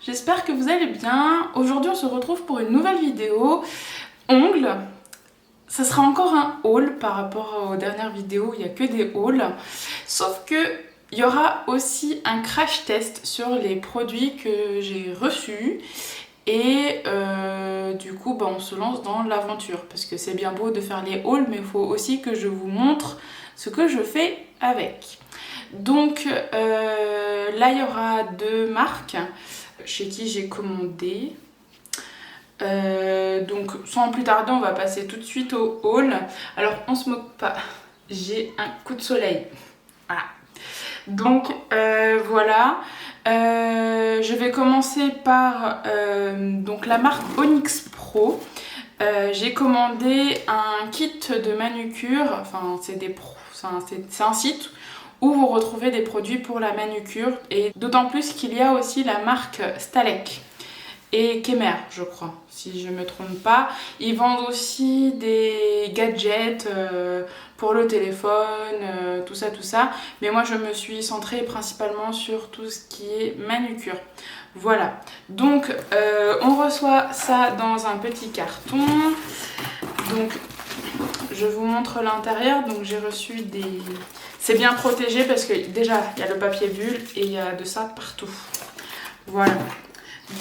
j'espère que vous allez bien. Aujourd'hui on se retrouve pour une nouvelle vidéo ongles. Ça sera encore un haul par rapport aux dernières vidéos, il n'y a que des hauls. Sauf que il y aura aussi un crash test sur les produits que j'ai reçus. Et du coup on se lance dans l'aventure. Parce que c'est bien beau de faire les hauls, mais il faut aussi que je vous montre ce que je fais avec. Donc là il y aura deux marques chez qui j'ai commandé. Donc sans plus tarder on va passer tout de suite au haul. Alors on se moque pas, j'ai un coup de soleil. Voilà. Donc voilà. Je vais commencer par donc la marque Onyx Pro. J'ai commandé un kit de manucure, enfin c'est un site où vous retrouvez des produits pour la manucure, et d'autant plus qu'il y a aussi la marque Stalek et Kemer, je crois, si je ne me trompe pas. Ils vendent aussi des gadgets pour le téléphone, tout ça. Mais moi, je me suis centrée principalement sur tout ce qui est manucure. Voilà. Donc, on reçoit ça dans un petit carton. Donc, je vous montre l'intérieur. Donc, j'ai reçu des... C'est bien protégé parce que déjà, il y a le papier bulle et il y a de ça partout. Voilà.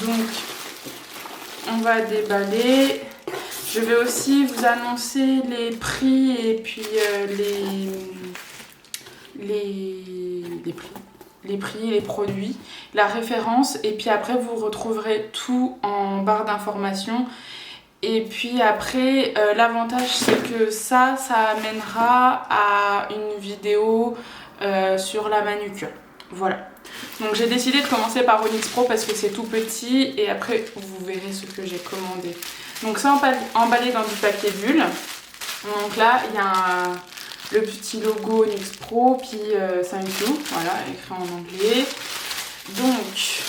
Donc, on va déballer. Je vais aussi vous annoncer les prix et puis les prix, les produits, la référence. Et puis après, vous retrouverez tout en barre d'informations. Et puis après, l'avantage, c'est que ça amènera à une vidéo sur la manucure. Voilà. Donc j'ai décidé de commencer par Onyx Pro parce que c'est tout petit et après vous verrez ce que j'ai commandé. Donc c'est emballé dans du papier bulle. Donc là il y a le petit logo Onyx Pro puis thank you, voilà, écrit en anglais. Donc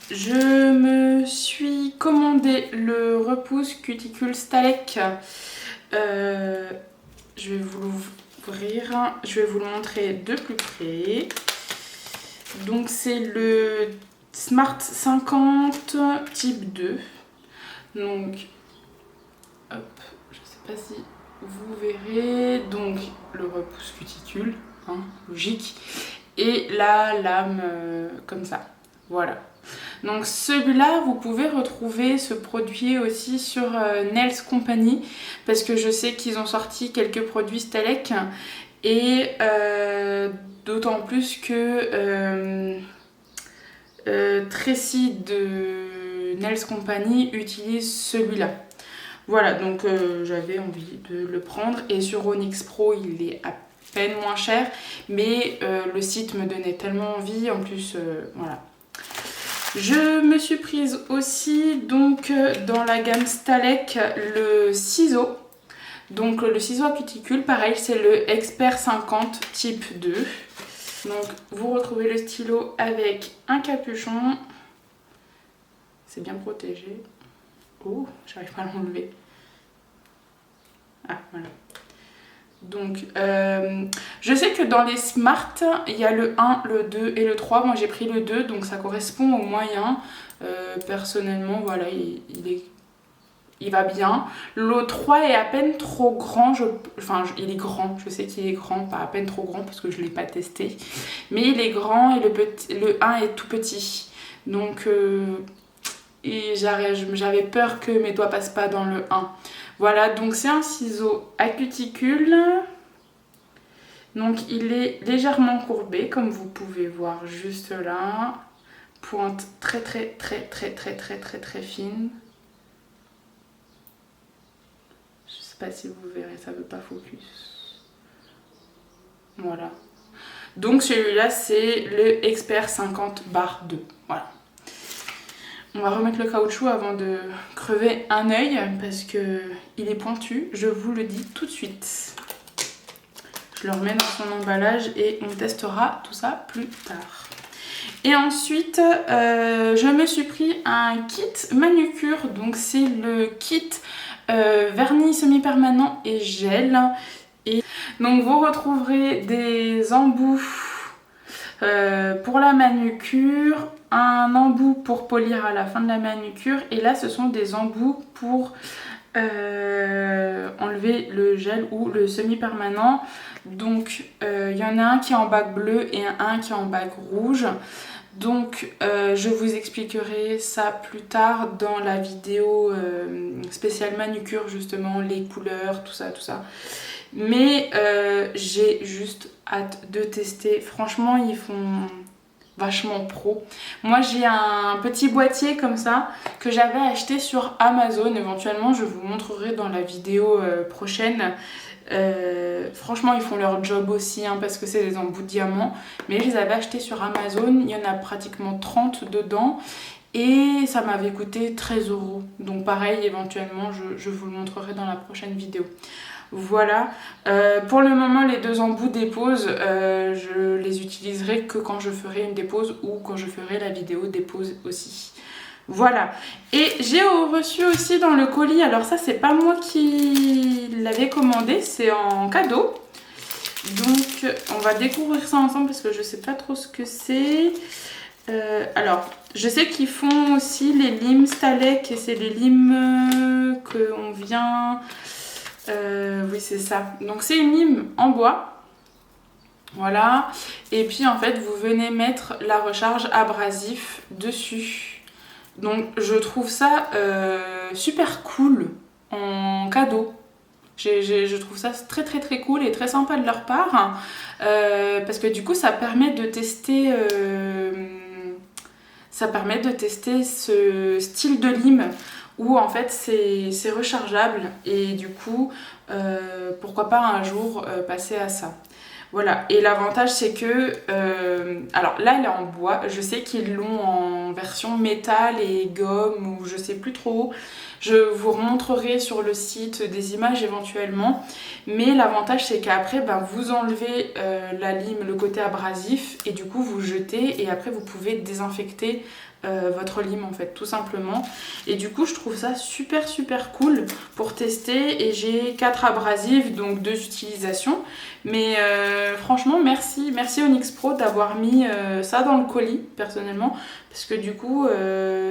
je me suis commandé le repousse cuticule Stalek. Je vais vous l'ouvrir, je vais vous le montrer de plus près. Donc c'est le Smart 50 type 2. Donc, hop, je sais pas si vous verrez. Donc le repousse cuticule, hein, logique. Et la lame comme ça. Voilà. Donc celui-là, vous pouvez retrouver ce produit aussi sur Nails Company. Parce que je sais qu'ils ont sorti quelques produits Stalek. Et d'autant plus que Tracy de Nails Company utilise celui-là. Voilà, donc j'avais envie de le prendre. Et sur Onyx Pro, il est à peine moins cher. Mais le site me donnait tellement envie. En plus, voilà. Je me suis prise aussi donc dans la gamme Stalek le ciseau. Donc le ciseau à cuticule, pareil, c'est le Expert 50 type 2. Donc vous retrouvez le stylo avec un capuchon. C'est bien protégé. Oh, j'arrive pas à l'enlever. Ah, voilà. Donc, je sais que dans les Smart, il y a le 1, le 2 et le 3. Moi j'ai pris le 2, donc ça correspond au moyen. Personnellement, voilà, il va bien. Le 3 est à peine trop grand, enfin il est grand, je sais qu'il est grand, pas à peine trop grand parce que je ne l'ai pas testé. Mais il est grand et le 1 est tout petit. Donc j'avais peur que mes doigts passent pas dans le 1. Voilà, donc c'est un ciseau à cuticule. Donc il est légèrement courbé comme vous pouvez voir juste là. Pointe très fine. Je sais pas si vous verrez, ça veut pas focus. Voilà. Donc celui-là c'est le Expert 50/2. Voilà. On va remettre le caoutchouc avant de crever un œil parce que il est pointu, je vous le dis tout de suite. Je le remets dans son emballage et on testera tout ça plus tard. Et ensuite, je me suis pris un kit manucure. Donc c'est le kit vernis semi-permanent et gel. Et donc vous retrouverez des embouts Pour la manucure, un embout pour polir à la fin de la manucure. Et là, ce sont des embouts pour enlever le gel ou le semi-permanent. Donc, il y en a un qui est en bac bleu et un qui est en bac rouge. Donc je vous expliquerai ça plus tard dans la vidéo spéciale manucure, justement, les couleurs, tout ça, tout ça. Mais j'ai juste hâte de tester. Franchement, ils font vachement pro. Moi, j'ai un petit boîtier comme ça que j'avais acheté sur Amazon. Éventuellement, je vous montrerai dans la vidéo prochaine. Franchement, ils font leur job aussi, hein, parce que c'est des embouts de diamants. Mais je les avais achetés sur Amazon. Il y en a pratiquement 30 dedans. Et ça m'avait coûté 13 €. Donc pareil, éventuellement, je vous le montrerai dans la prochaine vidéo. Voilà. Pour le moment, les deux embouts dépose, je les utiliserai que quand je ferai une dépose ou quand je ferai la vidéo dépose aussi. Voilà. Et j'ai reçu aussi dans le colis, alors ça c'est pas moi qui l'avais commandé, c'est en cadeau. Donc on va découvrir ça ensemble parce que je sais pas trop ce que c'est. Alors, je sais qu'ils font aussi les limes Stalek et c'est les limes qu'on vient... oui, c'est ça. Donc c'est une lime en bois. Voilà. Et puis en fait, vous venez mettre la recharge abrasif dessus. Donc je trouve ça super cool en cadeau. Je trouve ça très très très cool et très sympa de leur part. Parce que du coup, ça permet de tester... ce style de lime où en fait c'est rechargeable et du coup pourquoi pas un jour passer à ça. Voilà, et l'avantage c'est que alors là elle est en bois, je sais qu'ils l'ont en version métal et gomme ou je sais plus trop. Je vous remontrerai sur le site des images éventuellement, mais l'avantage c'est qu'après vous enlevez la lime, le côté abrasif et du coup vous jetez et après vous pouvez désinfecter votre lime en fait, tout simplement. Et du coup je trouve ça super super cool pour tester et j'ai 4 abrasifs, donc 2 utilisations. Mais franchement merci Onyx Pro d'avoir mis ça dans le colis personnellement, parce que du coup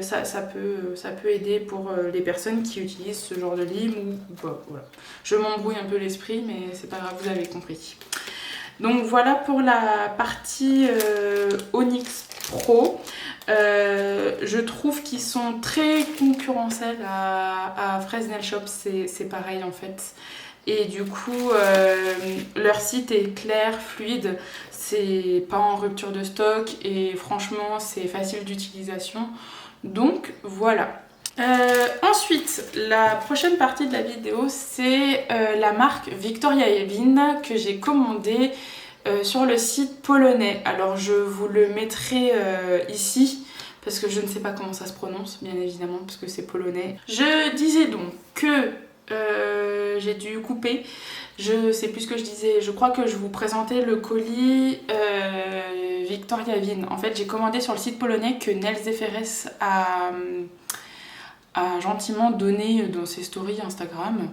ça peut aider pour les personnes qui utilisent ce genre de lime ou pas. Voilà. Je m'embrouille un peu l'esprit mais c'est pas grave, vous avez compris. Donc voilà pour la partie Onyx Pro. Je trouve qu'ils sont très concurrentiels à Fresnel Shop, c'est pareil en fait. Et du coup, leur site est clair, fluide, c'est pas en rupture de stock et franchement, c'est facile d'utilisation. Donc voilà. Ensuite, la prochaine partie de la vidéo, c'est la marque Victoria Yevin que j'ai commandée sur le site polonais. Alors je vous le mettrai ici parce que je ne sais pas comment ça se prononce, bien évidemment, parce que c'est polonais. Je disais donc que j'ai dû couper, je sais plus ce que je disais, je crois que je vous présentais le colis Victoria Yevin. En fait j'ai commandé sur le site polonais que Nels Zeferes a gentiment donné dans ses stories Instagram,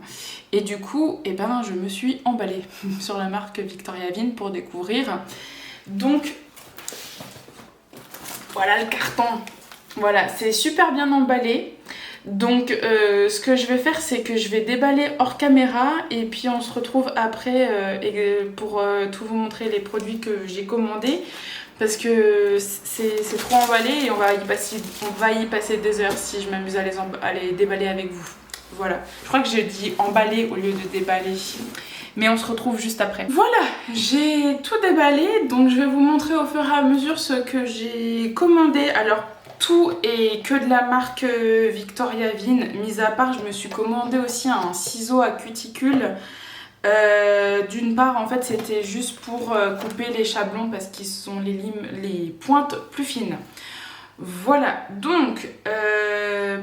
et du coup je me suis emballée sur la marque Victoria Yevin pour découvrir. Donc voilà le carton, voilà, c'est super bien emballé. Donc ce que je vais faire, c'est que je vais déballer hors caméra et puis on se retrouve après pour tout vous montrer les produits que j'ai commandés, parce que c'est trop emballé et on va y passer des heures si je m'amuse à les déballer avec vous. Voilà, je crois que j'ai dit emballer au lieu de déballer, mais on se retrouve juste après. Voilà, j'ai tout déballé, donc je vais vous montrer au fur et à mesure ce que j'ai commandé. Alors tout est que de la marque Victoria Yevin, mis à part je me suis commandé aussi un ciseau à cuticule. D'une part en fait c'était juste pour couper les chablons parce qu'ils sont les pointes plus fines. Voilà, donc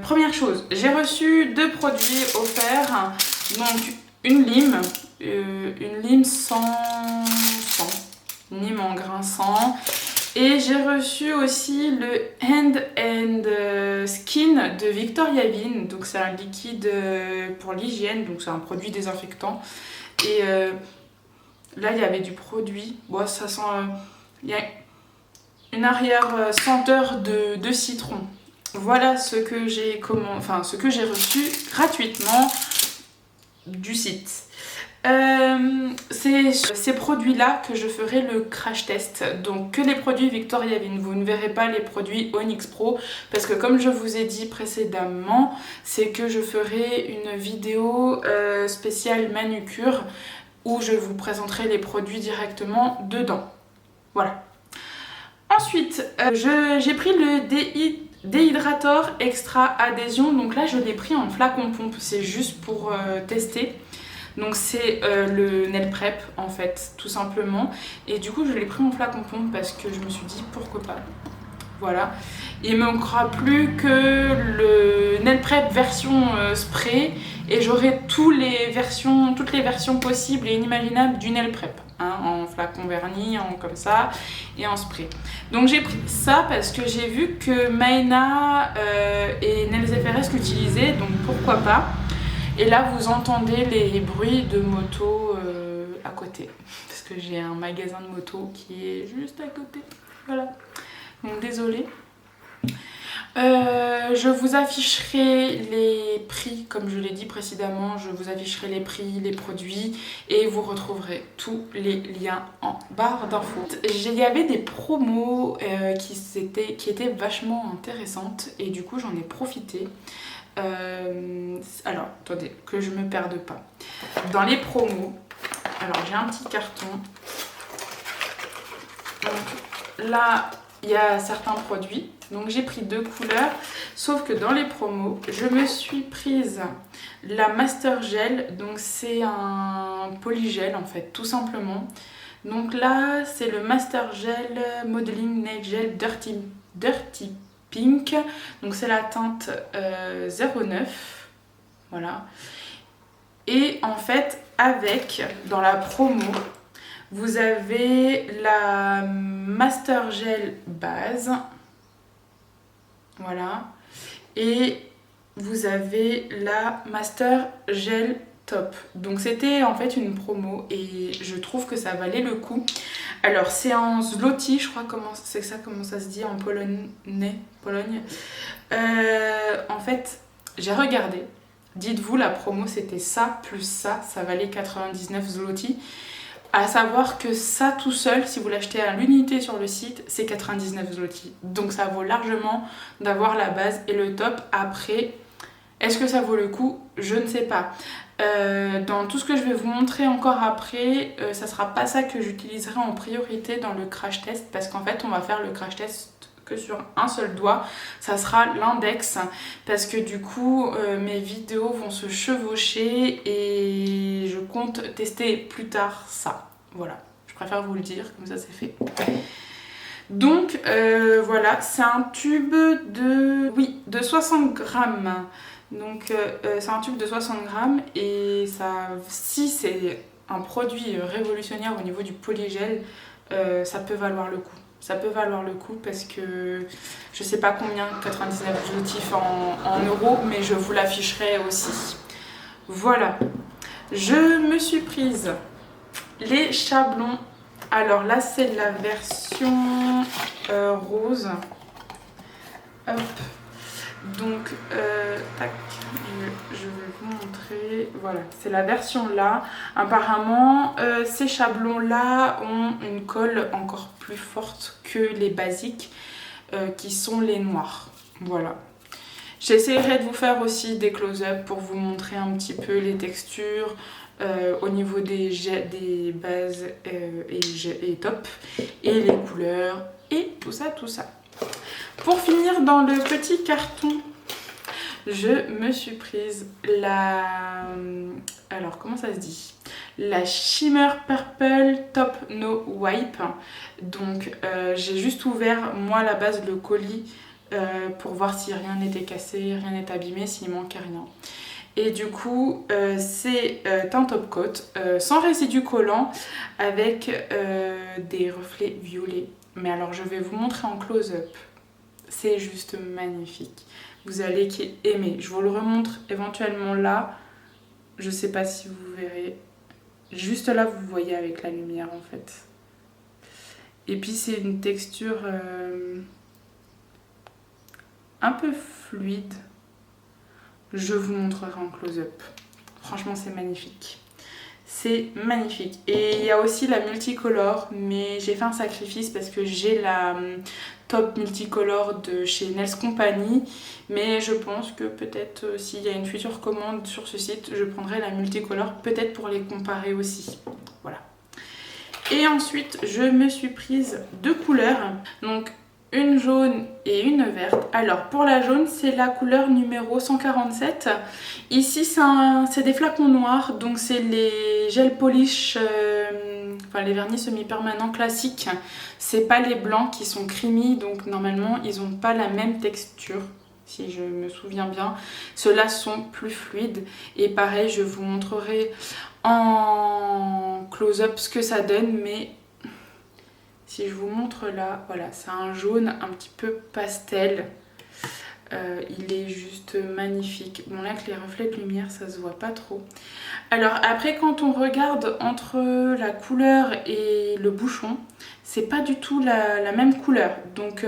première chose, j'ai reçu 2 produits offerts. Donc une lime sans sang, une lime en grain sans. Et j'ai reçu aussi le Hand and Skin de Victoria Yevin. Donc c'est un liquide pour l'hygiène, donc c'est un produit désinfectant. Et là il y avait du produit, bon ça sent... une arrière senteur de citron. Voilà ce que j'ai reçu gratuitement du site. C'est ces produits-là que je ferai le crash test. Donc que les produits Victoria Vin. Vous ne verrez pas les produits Onyx Pro parce que comme je vous ai dit précédemment, c'est que je ferai une vidéo spéciale manucure où je vous présenterai les produits directement dedans. Voilà. Ensuite, j'ai pris le déhydrator extra adhésion. Donc là, je l'ai pris en flacon pompe. C'est juste pour tester. Donc c'est le nail prep en fait, tout simplement. Et du coup, je l'ai pris en flacon pompe parce que je me suis dit pourquoi pas. Voilà. Il me manquera plus que le nail prep version spray et j'aurai toutes les versions possibles et inimaginables du nail prep. Hein, en flacon vernis, comme ça et en spray. Donc j'ai pris ça parce que j'ai vu que Maena et Nails FRS l'utilisaient, donc pourquoi pas. Et là vous entendez les bruits de moto à côté parce que j'ai un magasin de moto qui est juste à côté. Voilà. Donc désolée. Je vous afficherai les prix, comme je l'ai dit précédemment, je vous afficherai les prix, les produits et vous retrouverez tous les liens en barre d'infos. Il y avait des promos qui étaient vachement intéressantes et du coup j'en ai profité. Alors, attendez, que je me perde pas. Dans les promos, alors j'ai un petit carton. Donc là, il y a certains produits. Donc j'ai pris 2 couleurs, sauf que dans les promos, je me suis prise la Master Gel. Donc c'est un polygel en fait, tout simplement. Donc là, c'est le Master Gel Modeling Nail Gel Dirty Pink. Donc c'est la teinte 09. Voilà. Et en fait, dans la promo, vous avez la Master Gel base. Voilà. Et vous avez la Master Gel Top. Donc c'était en fait une promo et je trouve que ça valait le coup. Alors c'est en zloty, je crois comment ça se dit en Pologne. En fait, j'ai regardé. Dites-vous, la promo c'était ça plus ça valait 99 zloty. À savoir que ça tout seul, si vous l'achetez à l'unité sur le site, c'est 99 zloty. Donc ça vaut largement d'avoir la base et le top. Après, est-ce que ça vaut le coup? Je ne sais pas. Dans tout ce que je vais vous montrer encore après, ça sera pas ça que j'utiliserai en priorité dans le crash test parce qu'en fait on va faire le crash test que sur un seul doigt, ça sera l'index parce que du coup mes vidéos vont se chevaucher et je compte tester plus tard ça. Voilà, je préfère vous le dire, comme ça c'est fait. Donc voilà, c'est un tube de 60 grammes. Donc c'est un tube de 60 grammes et ça, si c'est un produit révolutionnaire au niveau du polygel, ça peut valoir le coup. Ça peut valoir le coup parce que je sais pas combien 99 zloty en euros, mais je vous l'afficherai aussi. Voilà, je me suis prise les chablons. Alors là c'est la version rose. Hop. Donc, tac, je vais vous montrer. Voilà, c'est la version là. Apparemment, ces chablons-là ont une colle encore plus forte que les basiques, qui sont les noirs. Voilà. J'essaierai de vous faire aussi des close-up pour vous montrer un petit peu les textures au niveau des bases et top, et les couleurs, et tout ça, tout ça. Pour finir, dans le petit carton, je me suis prise la... Alors, comment ça se dit? La Shimmer Purple Top No Wipe. Donc, j'ai juste ouvert, moi, à la base, le colis pour voir si rien n'était cassé, rien n'était abîmé, s'il manquait rien. Et du coup, c'est un top coat sans résidu collant avec des reflets violets. Mais alors, je vais vous montrer en close-up. C'est juste magnifique. Vous allez aimer. Je vous le remontre éventuellement là. Je sais pas si vous verrez. Juste là, vous voyez avec la lumière en fait. Et puis c'est une texture un peu fluide. Je vous montrerai en close-up. Franchement, c'est magnifique. C'est magnifique. Et il y a aussi la multicolore, mais j'ai fait un sacrifice parce que j'ai la top multicolore de chez Nails Company. Mais je pense que peut-être s'il y a une future commande sur ce site, je prendrai la multicolore, peut-être pour les comparer aussi. Voilà. Et ensuite, je me suis prise deux couleurs. Donc, une jaune et une verte. Alors pour la jaune, c'est la couleur numéro 147. Ici c'est des flacons noirs, donc c'est les gel polish, enfin les vernis semi-permanents classiques. C'est pas les blancs qui sont creamy, donc normalement ils n'ont pas la même texture, si je me souviens bien. Ceux-là sont plus fluides et pareil, je vous montrerai en close-up ce que ça donne, mais si je vous montre là, voilà, c'est un jaune un petit peu pastel. Il est juste magnifique. Bon là, avec les reflets de lumière, ça se voit pas trop. Alors après, quand on regarde entre la couleur et le bouchon, c'est pas du tout la même couleur. Donc,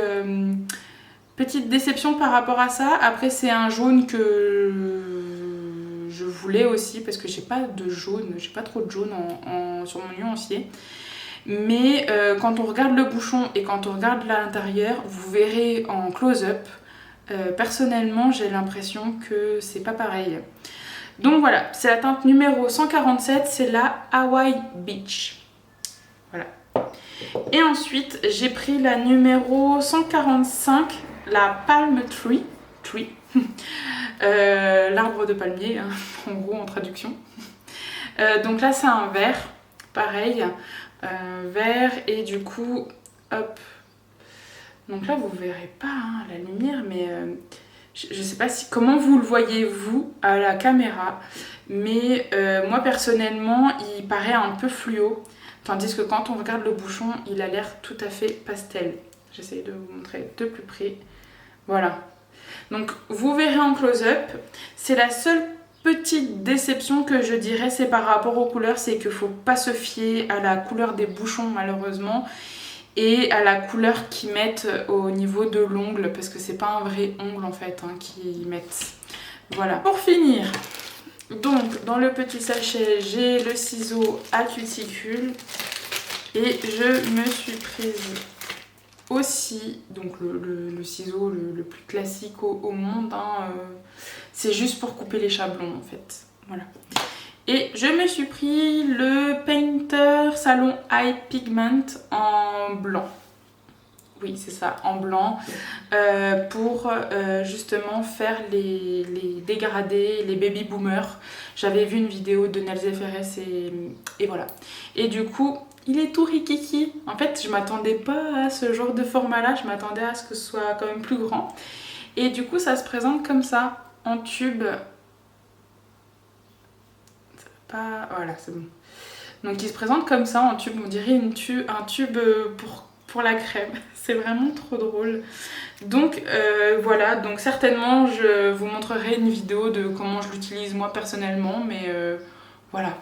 petite déception par rapport à ça. Après, c'est un jaune que je voulais aussi parce que j'ai pas de jaune, j'ai pas trop de jaune sur mon nuancier. Mais quand on regarde le bouchon et quand on regarde l'intérieur, vous verrez en close-up, personnellement j'ai l'impression que c'est pas pareil. Donc voilà, c'est la teinte numéro 147, c'est la Hawaii Beach. Voilà. Et ensuite j'ai pris la numéro 145, la Palm Tree. L'arbre de palmier, hein, en gros en traduction. Donc là c'est un vert, pareil. Vert et du coup hop, donc là vous verrez pas hein, la lumière, mais je sais pas comment vous le voyez vous à la caméra, mais moi personnellement il paraît un peu fluo, tandis que quand on regarde le bouchon il a l'air tout à fait pastel. J'essaie de vous montrer de plus près, voilà. Donc vous verrez en close-up. C'est la seule petite déception que je dirais, c'est par rapport aux couleurs, c'est qu'il ne faut pas se fier à la couleur des bouchons malheureusement et à la couleur qu'ils mettent au niveau de l'ongle, parce que c'est pas un vrai ongle en fait hein, qu'ils mettent. Voilà. Pour finir, donc dans le petit sachet, j'ai le ciseau à cuticule et je me suis prise aussi, donc le ciseau le plus classique au monde, hein, c'est juste pour couper les chablons en fait, voilà. Et je me suis pris le Painter Salon Eye Pigment en blanc. Oui, c'est ça, en blanc, pour justement faire les dégradés, les baby boomers. J'avais vu une vidéo de Nelze Ferres et voilà. Et du coup, il est tout rikiki. En fait, je m'attendais pas à ce genre de format-là, je m'attendais à ce que ce soit quand même plus grand. Et du coup, ça se présente comme ça, en tube. Voilà, c'est bon. Donc, il se présente comme ça, en tube, on dirait un tube pour la crème. C'est vraiment trop drôle. Donc voilà, donc certainement je vous montrerai une vidéo de comment je l'utilise moi personnellement, mais voilà.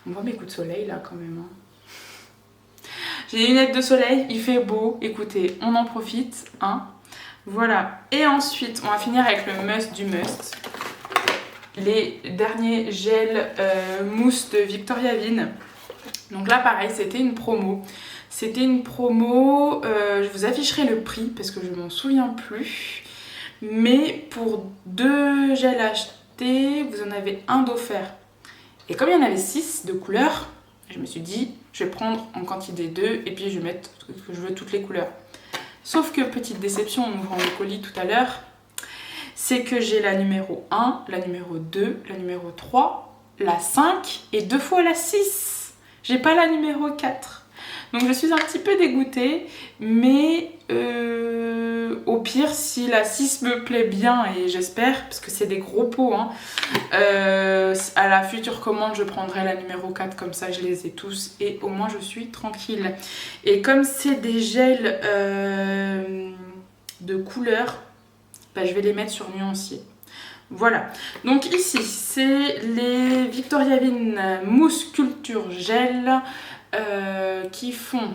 On voit mes coups de soleil là quand même. Hein. J'ai des lunettes de soleil, il fait beau, écoutez, on en profite. Hein. Voilà, et ensuite on va finir avec le must du must. Les derniers gels mousse de Victoria Vin. Donc là pareil, c'était une promo. C'était une promo, je vous afficherai le prix parce que je m'en souviens plus. Mais pour 2 gels achetés, vous en avez un d'offert. Et comme il y en avait 6 de couleurs, je me suis dit, je vais prendre en quantité 2 et puis je vais mettre ce que je veux toutes les couleurs. Sauf que, petite déception en ouvrant le colis tout à l'heure, c'est que j'ai la numéro 1, la numéro 2, la numéro 3, la 5 et 2 fois la 6. J'ai pas la numéro 4. Donc je suis un petit peu dégoûtée, mais au pire, si la 6 me plaît bien, et j'espère, parce que c'est des gros pots, hein, à la future commande, je prendrai la numéro 4, comme ça je les ai tous, et au moins je suis tranquille. Et comme c'est des gels de couleur, bah, je vais les mettre sur nuancier. Voilà, donc ici, c'est les Victoria Vin Mousse Culture Gel. Qui font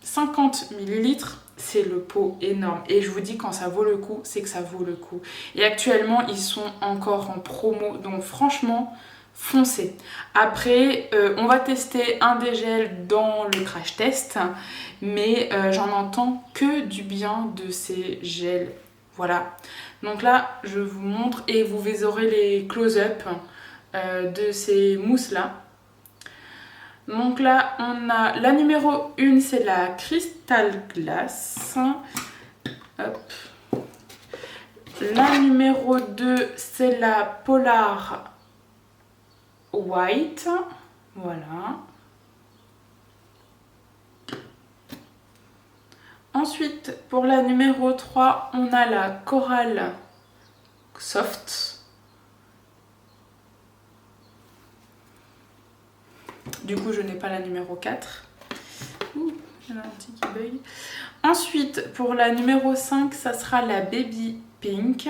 50 ml. C'est le pot énorme. Et je vous dis, quand ça vaut le coup, c'est que ça vaut le coup. Et actuellement, ils sont encore en promo. Donc franchement, foncez. Après, on va tester un des gels dans le crash test. Mais j'en entends que du bien de ces gels. Voilà. Donc là, je vous montre et vous aurez les close-up de ces mousses-là. Donc là, on a la numéro 1, c'est la Crystal Glass. Hop. La numéro 2, c'est la Polar White. Voilà. Ensuite, pour la numéro 3, on a la Coral Soft. Du coup, je n'ai pas la numéro 4. Ouh, il y en a un petit qui bug. Ensuite, pour la numéro 5, ça sera la Baby Pink.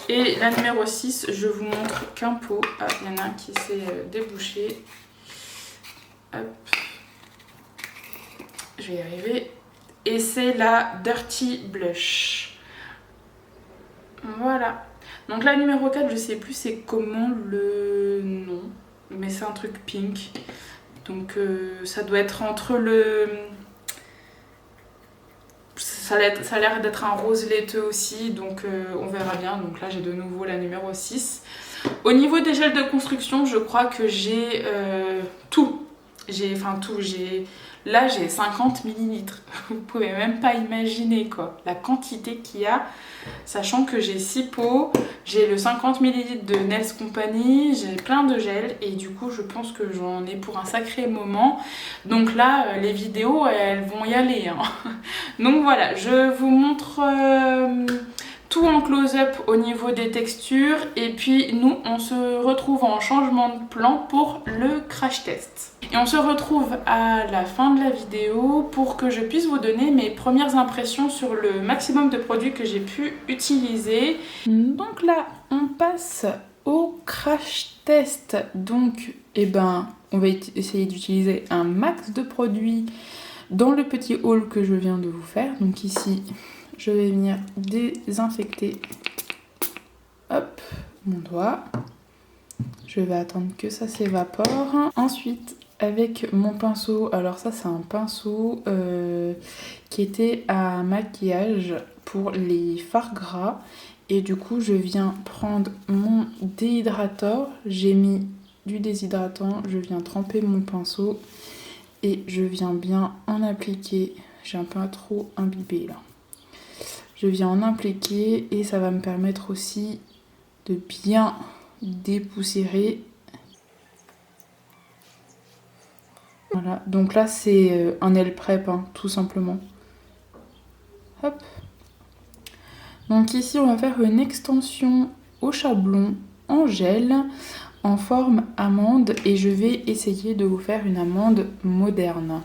Et la numéro 6, je vous montre qu'un pot. Ah, il y en a un qui s'est débouché. Hop. Je vais y arriver. Et c'est la Dirty Blush. Voilà. Donc la numéro 4, je sais plus c'est comment le nom. Mais c'est un truc pink. Donc ça doit être entre le... Ça a l'air d'être un rose laiteux aussi. Donc on verra bien. Donc là j'ai de nouveau la numéro 6. Au niveau des gels de construction, je crois que j'ai tout. Là j'ai 50 ml. Vous pouvez même pas imaginer quoi, la quantité qu'il y a. Sachant que j'ai 6 pots, j'ai le 50 ml de Nails Company, j'ai plein de gels et du coup je pense que j'en ai pour un sacré moment. Donc là les vidéos elles vont y aller hein. Donc voilà, je vous montre tout en close-up au niveau des textures et puis nous on se retrouve en changement de plan pour le crash test. Et on se retrouve à la fin de la vidéo pour que je puisse vous donner mes premières impressions sur le maximum de produits que j'ai pu utiliser. Donc là on passe au crash test. Donc on va essayer d'utiliser un max de produits dans le petit haul que je viens de vous faire. Donc ici je vais venir désinfecter hop, mon doigt. Je vais attendre que ça s'évapore. Ensuite, avec mon pinceau, alors ça c'est un pinceau qui était à maquillage pour les fards gras. Et du coup, je viens prendre mon déhydrateur. J'ai mis du déshydratant, je viens tremper mon pinceau et je viens bien en appliquer. J'ai un peu trop imbibé là. Je viens en appliquer et ça va me permettre aussi de bien dépoussiérer. Voilà, donc là c'est un nail prep hein, tout simplement. Hop. Donc ici on va faire une extension au chablon en gel en forme amande et je vais essayer de vous faire une amande moderne.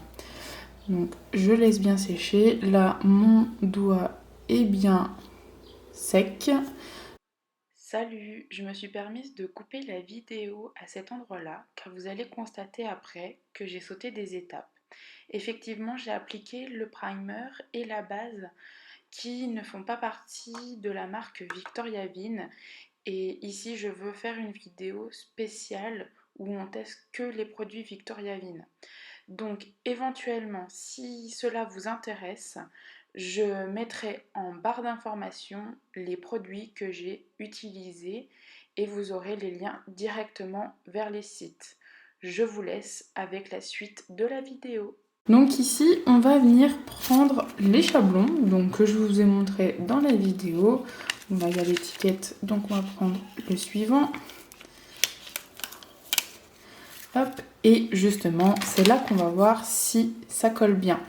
Donc je laisse bien sécher. Là mon doigt est bien sec. Salut, je me suis permise de couper la vidéo à cet endroit-là car vous allez constater après que j'ai sauté des étapes. Effectivement, j'ai appliqué le primer et la base qui ne font pas partie de la marque Victoria Vin et ici je veux faire une vidéo spéciale où on teste que les produits Victoria Vin. Donc éventuellement, si cela vous intéresse, je mettrai en barre d'informations les produits que j'ai utilisés et vous aurez les liens directement vers les sites. Je vous laisse avec la suite de la vidéo. Donc ici, on va venir prendre les chablons donc, que je vous ai montré dans la vidéo. Là, il y a l'étiquette, donc on va prendre le suivant. Hop, et justement, c'est là qu'on va voir si ça colle bien.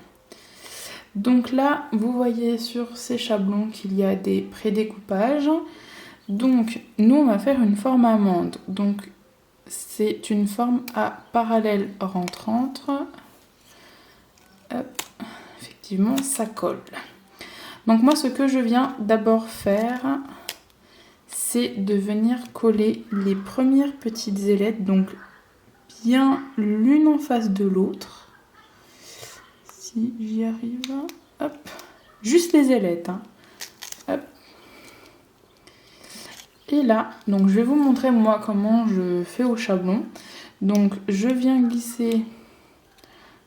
Donc là, vous voyez sur ces chablons qu'il y a des prédécoupages. Donc, nous, on va faire une forme amande. Donc, c'est une forme à parallèle rentrante. Hop, effectivement, ça colle. Donc moi, ce que je viens d'abord faire, c'est de venir coller les premières petites ailettes, donc bien l'une en face de l'autre. Si j'y arrive, hop, juste les ailettes, hein. Hop. Et là, donc je vais vous montrer moi comment je fais au chablon. Donc je viens glisser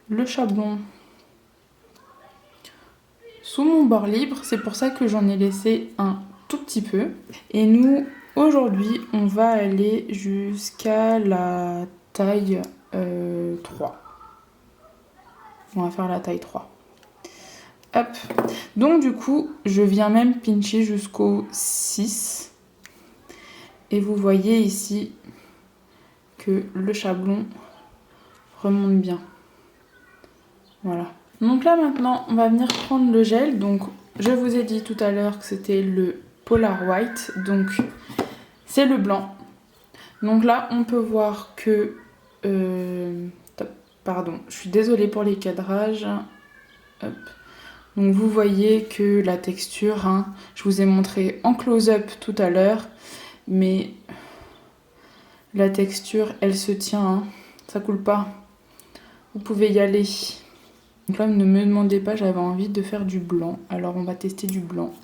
le chablon sous mon bord libre, c'est pour ça que j'en ai laissé un tout petit peu. Et nous, aujourd'hui, on va aller jusqu'à la taille 3. On va faire la taille 3. Hop. Donc du coup, je viens même pincher jusqu'au 6. Et vous voyez ici que le chablon remonte bien. Voilà. Donc là maintenant, on va venir prendre le gel. Donc je vous ai dit tout à l'heure que c'était le Polar White. Donc c'est le blanc. Donc là, on peut voir que... pardon, je suis désolée pour les cadrages. Hop. Donc vous voyez que la texture, hein, je vous ai montré en close-up tout à l'heure. Mais la texture, elle se tient. Hein, ça coule pas. Vous pouvez y aller. Donc là, ne me demandez pas, j'avais envie de faire du blanc. Alors, on va tester du blanc.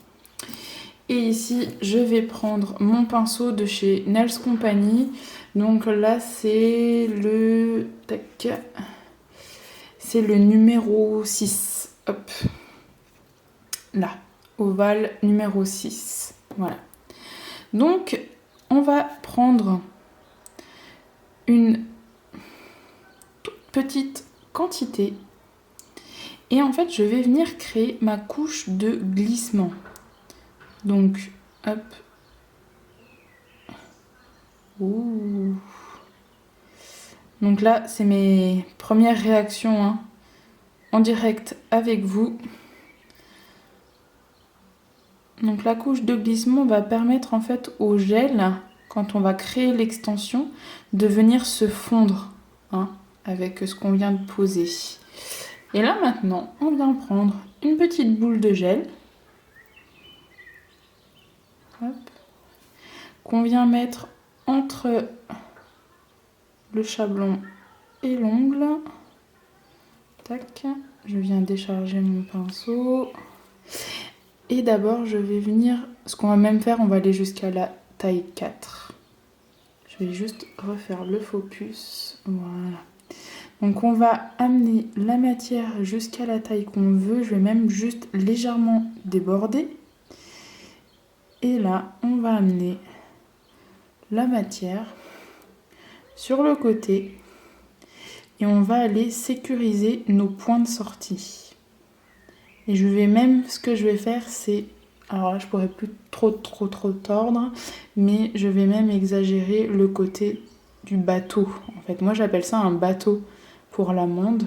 Et ici, je vais prendre mon pinceau de chez Nails Company. Donc là, c'est le... Tac. C'est le numéro 6. Hop. Là. Ovale numéro 6. Voilà. Donc, on va prendre une toute petite quantité. Et en fait, je vais venir créer ma couche de glissement. Donc, hop. Ouh. Donc là, c'est mes premières réactions, hein, en direct avec vous. Donc la couche de glissement va permettre en fait au gel, quand on va créer l'extension, de venir se fondre, hein, avec ce qu'on vient de poser. Et là maintenant, on vient prendre une petite boule de gel, hop, qu'on vient mettre entre le chablon et l'ongle. Tac, je viens décharger mon pinceau. Et d'abord, je vais venir, ce qu'on va même faire, on va aller jusqu'à la taille 4. Je vais juste refaire le focus, voilà. Donc on va amener la matière jusqu'à la taille qu'on veut. Je vais même juste légèrement déborder. Et là, on va amener la matière sur le côté. Et on va aller sécuriser nos points de sortie. Et je vais même, ce que je vais faire, c'est... Alors là, je pourrais plus trop tordre. Mais je vais même exagérer le côté du bateau. En fait, moi j'appelle ça un bateau pour l'amande.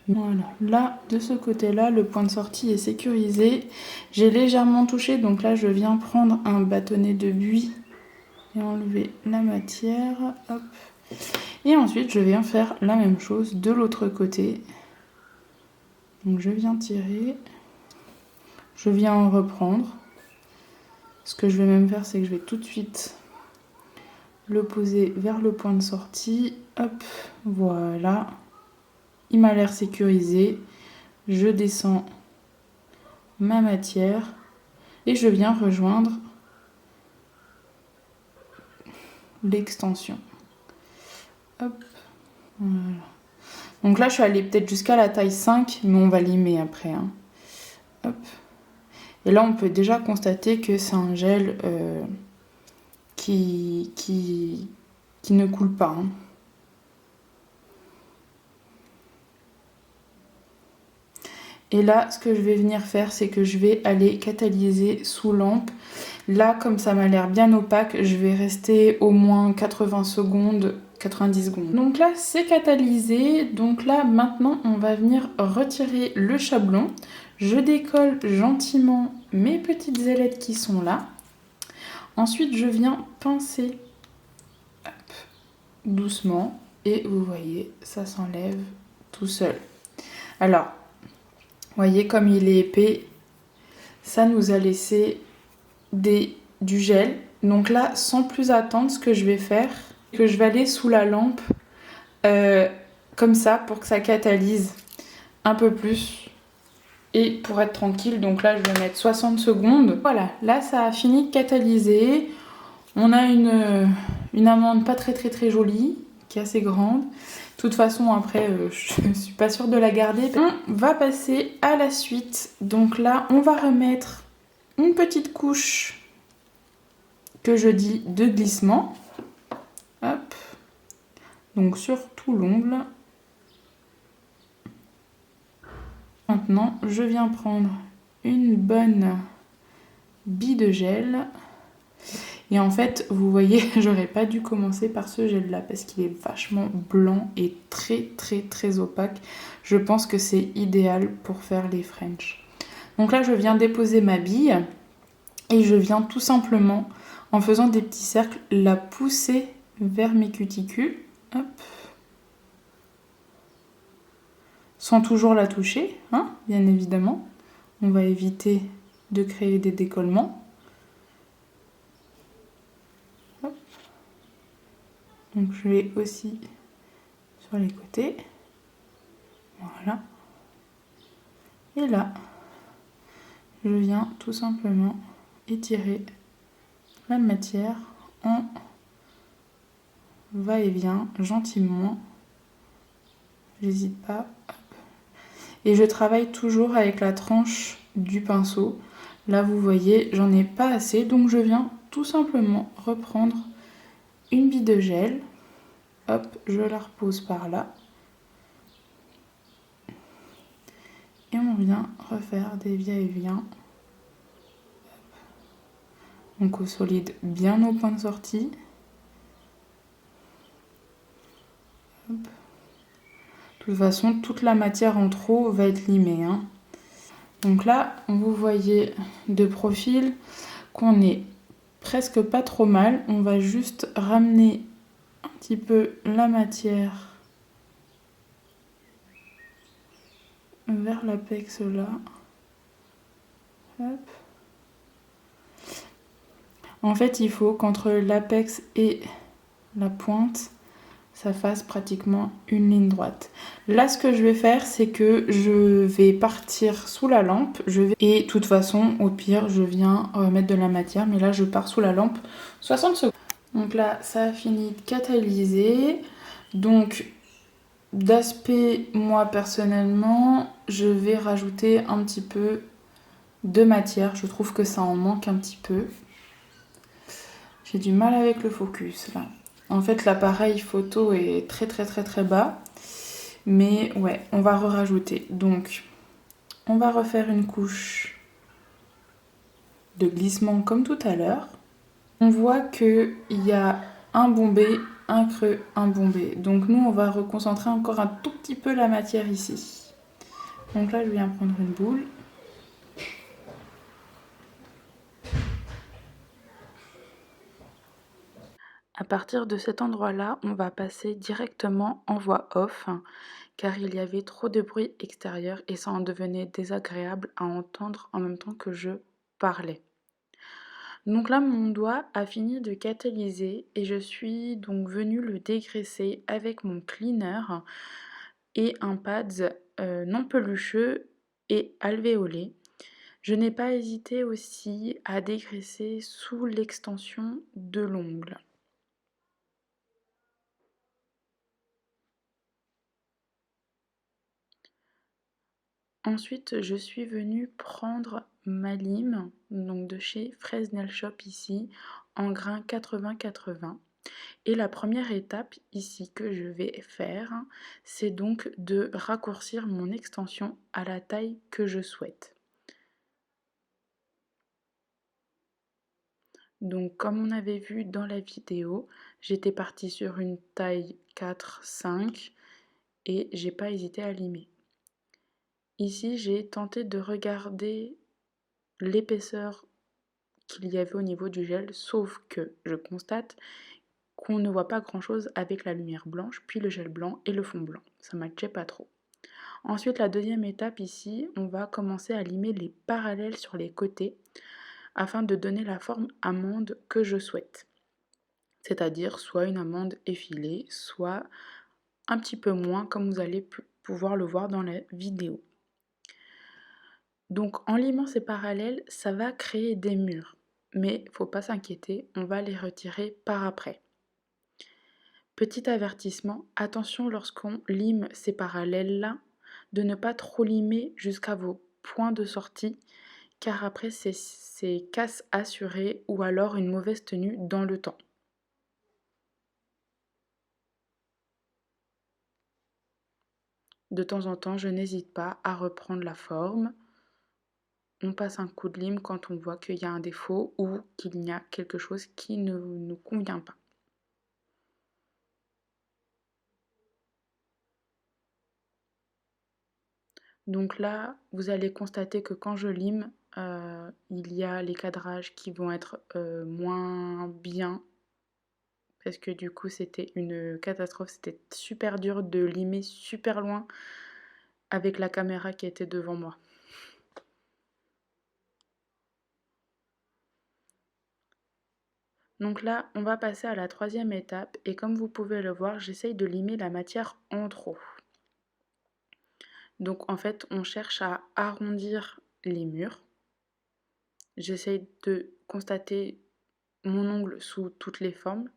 Voilà, là de ce côté là le point de sortie est sécurisé. J'ai légèrement touché, donc là je viens prendre un bâtonnet de buis et enlever la matière, hop. Et ensuite je viens faire la même chose de l'autre côté. Donc je viens tirer, je viens en reprendre. Ce que je vais même faire, c'est que je vais tout de suite le poser vers le point de sortie, hop, voilà. Il m'a l'air sécurisé. Je descends ma matière et je viens rejoindre l'extension. Hop, voilà. Donc là, je suis allée peut-être jusqu'à la taille 5, mais on va limer après, hein. Hop. Et là, on peut déjà constater que c'est un gel qui ne coule pas, hein. Et là, ce que je vais venir faire, c'est que je vais aller catalyser sous lampe. Là, comme ça m'a l'air bien opaque, je vais rester au moins 80 secondes, 90 secondes. Donc là, c'est catalysé. Donc là, maintenant, on va venir retirer le chablon. Je décolle gentiment mes petites ailettes qui sont là. Ensuite, je viens pincer, hop, doucement. Et vous voyez, ça s'enlève tout seul. Alors, vous voyez comme il est épais, ça nous a laissé du gel. Donc là, sans plus attendre, ce que je vais faire, Que je vais aller sous la lampe euh, comme ça pour que ça catalyse un peu plus et pour être tranquille. Donc là je vais mettre 60 secondes. Voilà, là ça a fini de catalyser. On a une amande pas très jolie qui est assez grande. De toute façon après je suis pas sûre de la garder. On va passer à la suite. Donc là on va remettre une petite couche que je dis de glissement. Hop. Donc sur tout l'ongle. Maintenant, je viens prendre une bonne bille de gel. Et en fait, vous voyez, j'aurais pas dû commencer par ce gel-là parce qu'il est vachement blanc et très opaque. Je pense que c'est idéal pour faire les French. Donc là, je viens déposer ma bille et je viens tout simplement, en faisant des petits cercles, la pousser vers mes cuticules. Hop. Sans toujours la toucher, hein, bien évidemment. On va éviter de créer des décollements. Hop. Donc je vais aussi sur les côtés. Voilà. Et là, je viens tout simplement étirer la matière en va-et-vient gentiment. J'hésite pas. Hop. Et je travaille toujours avec la tranche du pinceau. Là, vous voyez, j'en ai pas assez, donc je viens tout simplement reprendre une bille de gel. Hop, je la repose par là. Et on vient refaire des va-et-vient. Donc au solide, bien au point de sortie. Hop. De toute façon, toute la matière en trop va être limée, hein. Donc là, vous voyez de profil qu'on est presque pas trop mal. On va juste ramener un petit peu la matière vers l'apex là. Hop. En fait, il faut qu'entre l'apex et la pointe, ça fasse pratiquement une ligne droite. Là, ce que je vais faire, c'est que je vais partir sous la lampe. Et de toute façon, au pire, je viens mettre de la matière. Mais là, je pars sous la lampe 60 secondes. Donc là, ça a fini de catalyser. Donc, d'aspect, moi, personnellement, je vais rajouter un petit peu de matière. Je trouve que ça en manque un petit peu. J'ai du mal avec le focus, là. En fait, l'appareil photo est très bas. Mais ouais, on va rajouter. Donc, on va refaire une couche de glissement comme tout à l'heure. On voit qu'il y a un bombé, un creux, un bombé. Donc nous, on va reconcentrer encore un tout petit peu la matière ici. Donc là, je viens prendre une boule. À partir de cet endroit-là, on va passer directement en voix off, car il y avait trop de bruit extérieur et ça en devenait désagréable à entendre en même temps que je parlais. Donc là, mon doigt a fini de catalyser et je suis donc venue le dégraisser avec mon cleaner et un pads non pelucheux et alvéolé. Je n'ai pas hésité aussi à dégraisser sous l'extension de l'ongle. Ensuite, je suis venue prendre ma lime, donc de chez Fresnel Shop ici, en grain 80-80. Et la première étape ici que je vais faire, c'est donc de raccourcir mon extension à la taille que je souhaite. Donc comme on avait vu dans la vidéo, j'étais partie sur une taille 4-5 et j'ai pas hésité à limer. Ici, j'ai tenté de regarder l'épaisseur qu'il y avait au niveau du gel, sauf que je constate qu'on ne voit pas grand chose avec la lumière blanche, puis le gel blanc et le fond blanc. Ça ne matchait pas trop. Ensuite, la deuxième étape ici, on va commencer à limer les parallèles sur les côtés afin de donner la forme amande que je souhaite. c'est-à-dire soit une amande effilée, soit un petit peu moins comme vous allez pouvoir le voir dans la vidéo. Donc en limant ces parallèles, ça va créer des murs, mais faut pas s'inquiéter, on va les retirer par après. Petit avertissement, attention lorsqu'on lime ces parallèles-là, de ne pas trop limer jusqu'à vos points de sortie, car après c'est casse assurée ou alors une mauvaise tenue dans le temps. De temps en temps, je n'hésite pas à reprendre la forme. On passe un coup de lime quand on voit qu'il y a un défaut ou qu'il y a quelque chose qui ne nous convient pas. Donc là, vous allez constater que quand je lime, il y a les cadrages qui vont être moins bien parce que du coup c'était une catastrophe, c'était super dur de limer super loin avec la caméra qui était devant moi. Donc là, on va passer à la troisième étape et comme vous pouvez le voir, j'essaye de limer la matière en trop. Donc en fait, on cherche à arrondir les murs. J'essaye de constater mon ongle sous toutes les formes.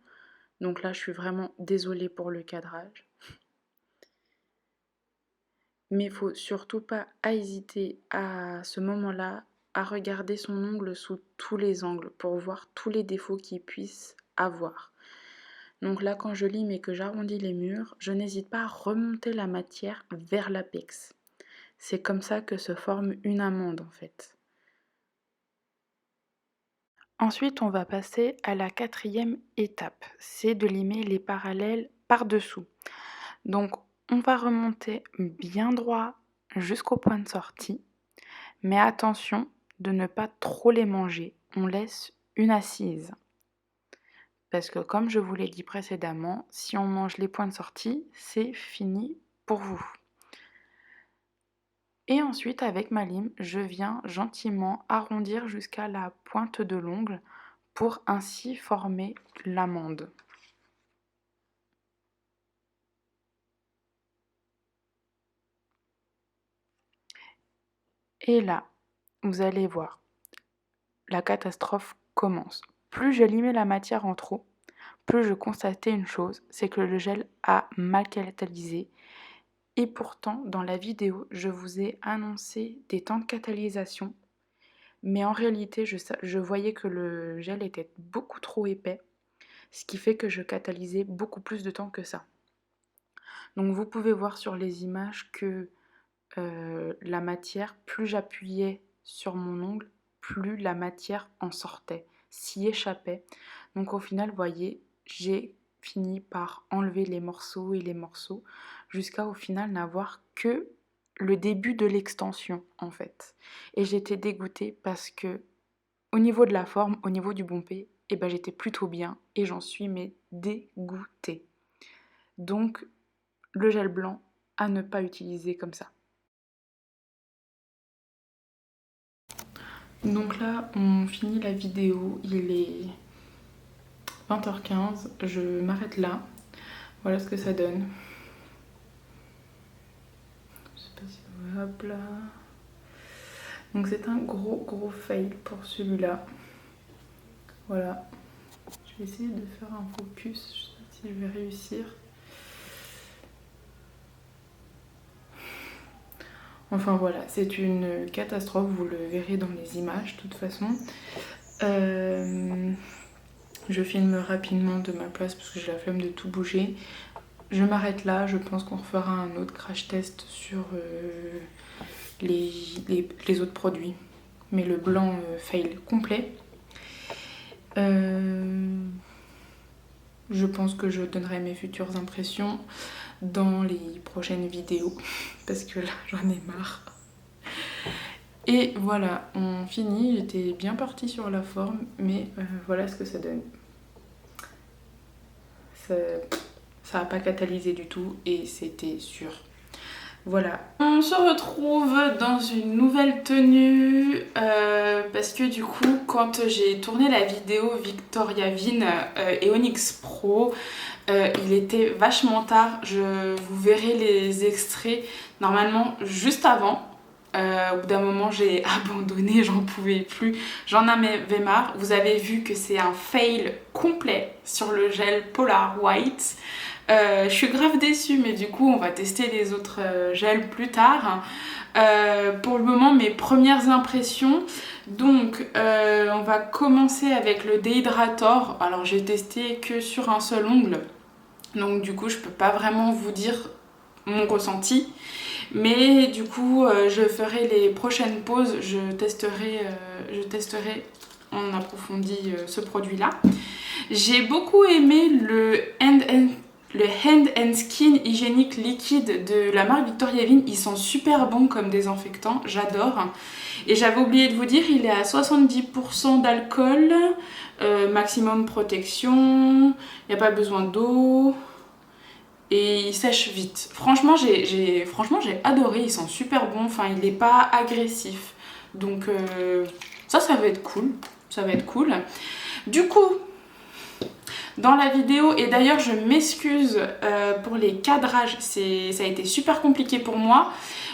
Donc là, je suis vraiment désolée pour le cadrage. Mais il faut surtout pas hésiter à ce moment-là à regarder son ongle sous tous les angles pour voir tous les défauts qu'il puisse avoir. Donc là, quand je lime et que j'arrondis les murs, je n'hésite pas à remonter la matière vers l'apex. C'est comme ça que se forme une amande en fait. Ensuite, on va passer à la quatrième étape, c'est de limer les parallèles par-dessous. Donc, on va remonter bien droit jusqu'au point de sortie, mais attention de ne pas trop les manger, on laisse une assise. Parce que comme je vous l'ai dit précédemment, si on mange les points de sortie, c'est fini pour vous. Et ensuite, avec ma lime, je viens gentiment arrondir jusqu'à la pointe de l'ongle pour ainsi former l'amande. Et là, vous allez voir, la catastrophe commence. Plus je limais la matière en trop, plus je constatais une chose, c'est que le gel a mal catalysé. Et pourtant, dans la vidéo, je vous ai annoncé des temps de catalysation. Mais en réalité, je voyais que le gel était beaucoup trop épais, ce qui fait que je catalysais beaucoup plus de temps que ça. Donc vous pouvez voir sur les images que la matière, plus j'appuyais sur mon ongle, plus la matière en sortait, s'y échappait. Donc au final, vous voyez, j'ai fini par enlever les morceaux et les morceaux jusqu'à au final n'avoir que le début de l'extension en fait. Et j'étais dégoûtée parce que au niveau de la forme, au niveau du bombé, eh ben, j'étais plutôt bien et j'en suis mais dégoûtée. Donc le gel blanc à ne pas utiliser comme ça. Donc là, on finit la vidéo, il est 20h15, je m'arrête là. Voilà ce que ça donne. Je sais pas si vous voyez, hop là. Donc c'est un gros fail pour celui-là. Voilà. Je vais essayer de faire un focus, je sais pas si je vais réussir. Enfin voilà, c'est une catastrophe, vous le verrez dans les images de toute façon. Je filme rapidement de ma place parce que j'ai la flemme de tout bouger. Je m'arrête là, je pense qu'on refera un autre crash test sur les autres produits. Mais le blanc fail complet. Je pense que je donnerai mes futures impressions dans les prochaines vidéos parce que là j'en ai marre. Et voilà, on finit. J'étais bien partie sur la forme, mais voilà ce que ça donne. Ça n'a pas catalysé du tout et c'était sûr. Voilà. On se retrouve dans une nouvelle tenue parce que du coup quand j'ai tourné la vidéo Victoria Vin et Onyx Pro, il était vachement tard. Vous verrez les extraits normalement juste avant. Au bout d'un moment j'ai abandonné, j'en pouvais plus, j'en avais marre. Vous avez vu que c'est un fail complet sur le gel Polar White. Je suis grave déçue, mais du coup on va tester les autres gels plus tard. Pour le moment mes premières impressions, donc on va commencer avec le déhydrator. Alors j'ai testé que sur un seul ongle, donc du coup je peux pas vraiment vous dire mon ressenti, mais du coup je ferai les prochaines pauses, je testerai en approfondi ce produit là. J'ai beaucoup aimé le Hand and Skin hygiénique liquide de la marque Victoria Vin. Il sent super bon comme désinfectant, j'adore. Et j'avais oublié de vous dire, il est à 70% d'alcool, maximum protection, il n'y a pas besoin d'eau et il sèche vite. Franchement j'ai adoré, il sent super bon, enfin il n'est pas agressif. Donc ça va être cool, ça va être cool. Du coup, dans la vidéo, et d'ailleurs je m'excuse pour les cadrages, ça a été super compliqué pour moi.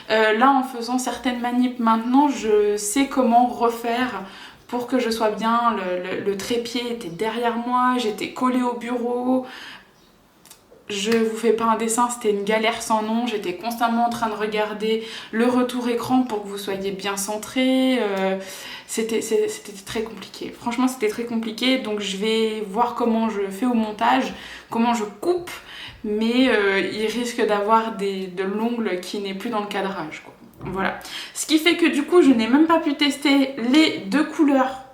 Là en faisant certaines manips maintenant, je sais comment refaire pour que je sois bien. Le trépied était derrière moi, j'étais collée au bureau. Je vous fais pas un dessin, c'était une galère sans nom. J'étais constamment en train de regarder le retour écran pour que vous soyez bien centrés. C'était très compliqué. Franchement, c'était très compliqué. Donc je vais voir comment je fais au montage, comment je coupe. Mais il risque d'avoir de l'ongle qui n'est plus dans le cadrage, quoi. Voilà. Ce qui fait que du coup, je n'ai même pas pu tester les deux couleurs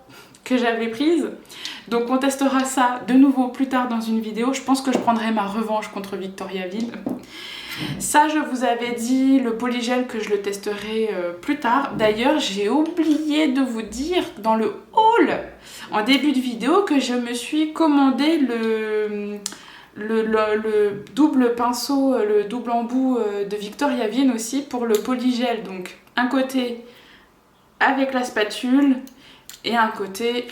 que j'avais prises. Donc on testera ça de nouveau plus tard dans une vidéo. Je pense que je prendrai ma revanche contre Victoria Vin. Ça, je vous avais dit, le polygel, que je le testerai plus tard. D'ailleurs, j'ai oublié de vous dire dans le haul, en début de vidéo, que je me suis commandé le double pinceau, le double embout de Victoria Vin aussi pour le polygel. Donc un côté avec la spatule et un côté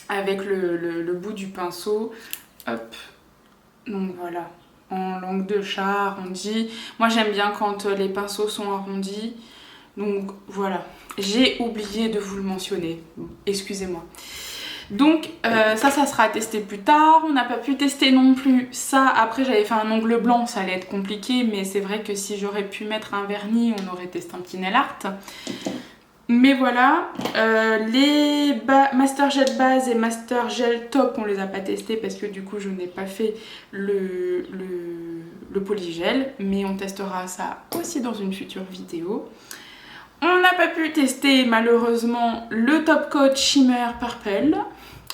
avec le bout du pinceau. Hop, donc voilà, en langue de chat, arrondi. Moi j'aime bien quand les pinceaux sont arrondis. Donc voilà, j'ai oublié de vous le mentionner, excusez-moi. Donc ça sera testé plus tard. On n'a pas pu tester non plus ça. Après j'avais fait un ongle blanc, ça allait être compliqué, mais c'est vrai que si j'aurais pu mettre un vernis, on aurait testé un petit nail art. Mais voilà, les Master Gel Base et Master Gel Top, on les a pas testés parce que du coup je n'ai pas fait le polygel, mais on testera ça aussi dans une future vidéo. On n'a pas pu tester malheureusement le Top Coat Shimmer Purple.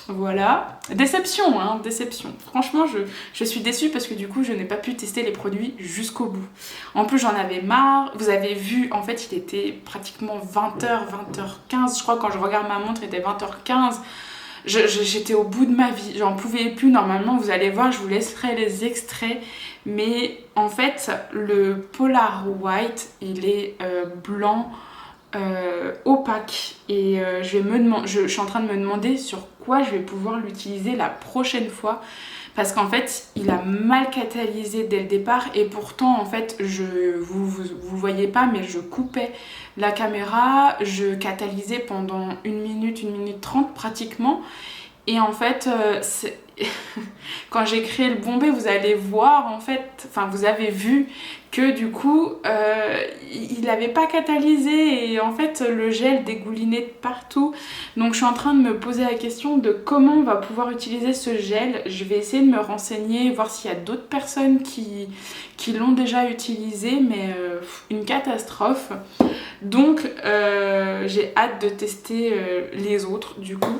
Voilà, déception, hein, déception. Franchement, je suis déçue parce que du coup, je n'ai pas pu tester les produits jusqu'au bout. En plus, j'en avais marre. Vous avez vu, en fait, il était pratiquement 20h, 20h15. Je crois que quand je regarde ma montre, il était 20h15. J'étais au bout de ma vie. J'en pouvais plus. Normalement, vous allez voir, je vous laisserai les extraits. Mais en fait, le Polar White, il est blanc. Opaque et je suis en train de me demander sur quoi je vais pouvoir l'utiliser la prochaine fois parce qu'en fait il a mal catalysé dès le départ et pourtant en fait vous voyez pas mais je coupais la caméra, je catalysais pendant 1 minute 30 pratiquement et en fait quand j'ai créé le bombé vous allez voir en fait, enfin vous avez vu que du coup il n'avait pas catalysé et en fait le gel dégoulinait de partout. Donc je suis en train de me poser la question de comment on va pouvoir utiliser ce gel. Je vais essayer de me renseigner, voir s'il y a d'autres personnes qui l'ont déjà utilisé, mais une catastrophe. Donc j'ai hâte de tester les autres du coup.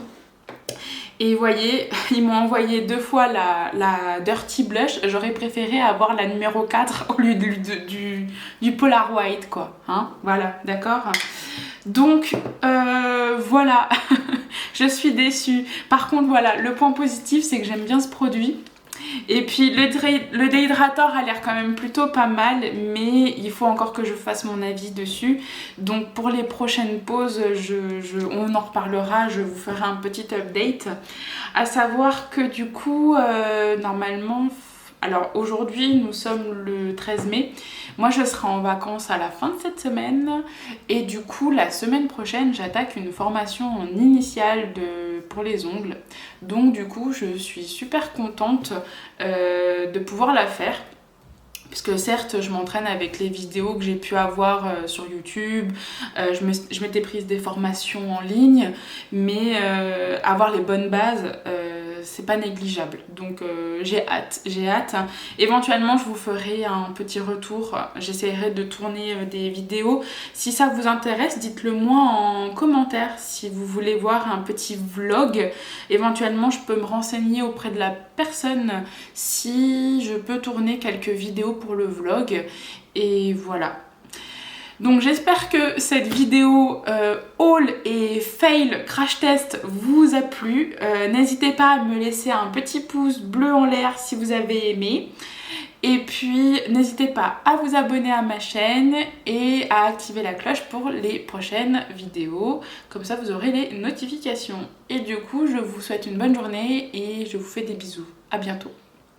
Et vous voyez, ils m'ont envoyé 2 fois la Dirty Blush. J'aurais préféré avoir la numéro 4 au lieu du Polar White, quoi. Hein, voilà, d'accord. Donc, voilà, je suis déçue. Par contre, voilà, le point positif, c'est que j'aime bien ce produit. Et puis le déhydrateur a l'air quand même plutôt pas mal, mais il faut encore que je fasse mon avis dessus. Donc pour les prochaines pauses, on en reparlera, je vous ferai un petit update. À savoir que du coup, normalement, alors aujourd'hui nous sommes le 13 mai, moi je serai en vacances à la fin de cette semaine et du coup la semaine prochaine j'attaque une formation en initiale pour les ongles. Donc du coup je suis super contente de pouvoir la faire. Parce que certes, je m'entraîne avec les vidéos que j'ai pu avoir sur YouTube, je m'étais prise des formations en ligne, mais avoir les bonnes bases, c'est pas négligeable. Donc j'ai hâte. Éventuellement, je vous ferai un petit retour, j'essaierai de tourner des vidéos. Si ça vous intéresse, dites-le moi en commentaire si vous voulez voir un petit vlog. Éventuellement, je peux me renseigner auprès de la personne si je peux tourner quelques vidéos pour le vlog et voilà. Donc j'espère que cette vidéo haul et fail crash test vous a plu. N'hésitez pas à me laisser un petit pouce bleu en l'air si vous avez aimé. Et puis n'hésitez pas à vous abonner à ma chaîne et à activer la cloche pour les prochaines vidéos. Comme ça vous aurez les notifications. Et du coup je vous souhaite une bonne journée et je vous fais des bisous. À bientôt.